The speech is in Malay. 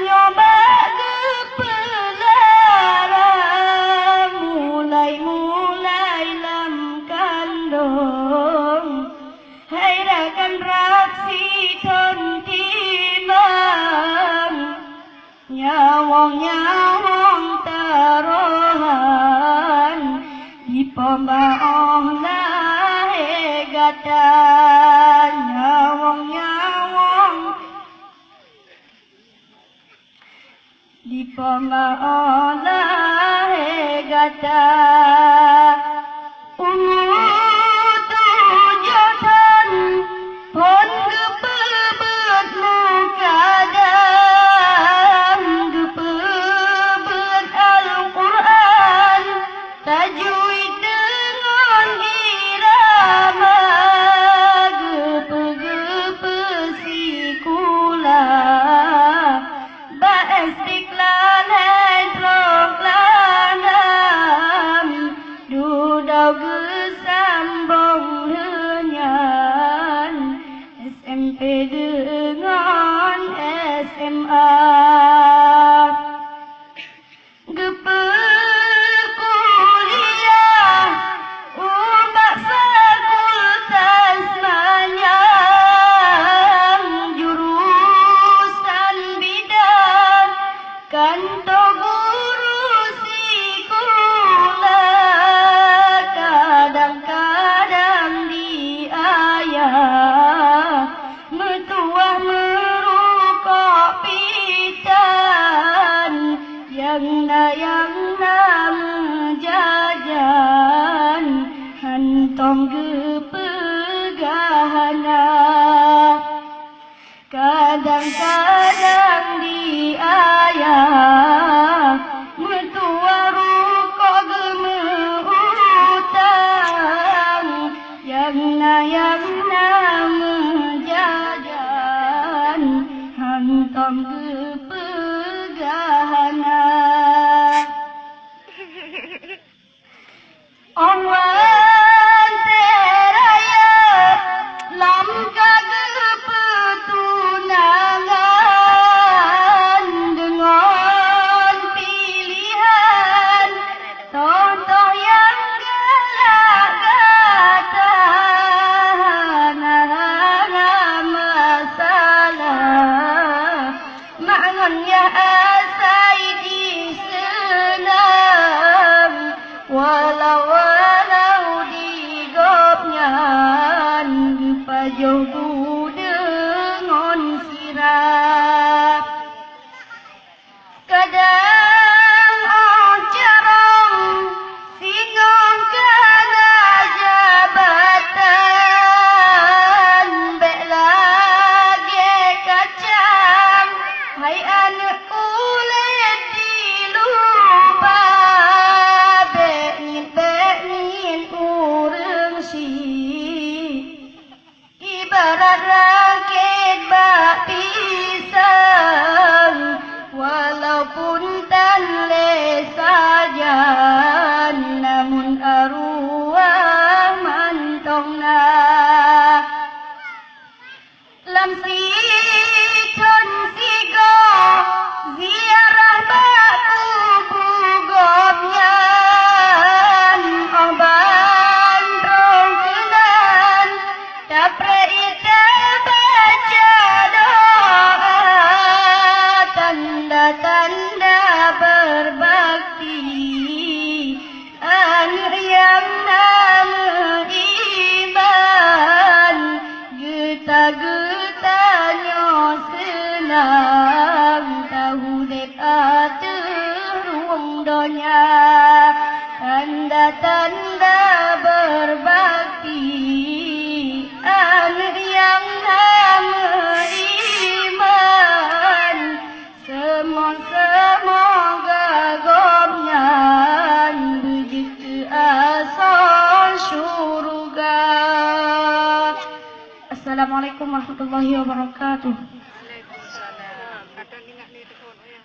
nyoba gepelara mulai lam kandung hai rakan raksi thon timang nyawang tarohan di pembaong lahe gatan nyawang di pembaong lahe gatan ungu tujuan pon gepebet mukadam gepebet Al-Quran tajwid dengan irama gepe-gepe sikula ba istiqlal hedrok lanam dudau gesambong henyan SMP dengan SMA gepe kuliah umak fakultas manyang jurusan bidang kantor guru sekolah kadang-kadang diayah metuah merukuk pitan yang menjajan hantong gepegahana kadang-kadang diayah metuah rukuk gemeutang yang menjajan hantong gepegahana Onwan teraya lam kepetunangan dengan pilihan contoh yang gelak-gatahan masalah maknanya asai di senam walau di gopnyan pajogu dengan sirap kadang oncerong singong kana jabatan bek lagi kacang hai anak ulet dilupa Benin urang si ibarat rakit bak pisang walaupun tan le saja namun arwah mantongna lam si chon si go ziarah batu bugopnya oban rongkenan dapre ite baca doa tanda-tanda berbakti anak yang nama iman geta-getanya senang tahu dek atur ruang donya tanda-tanda berbakti anak yang nama iman semoga gomnya begitu asal syurga. Assalamualaikum warahmatullahi wabarakatuh. Waalaikumsalam. Kadang ingat ni tu pun ya.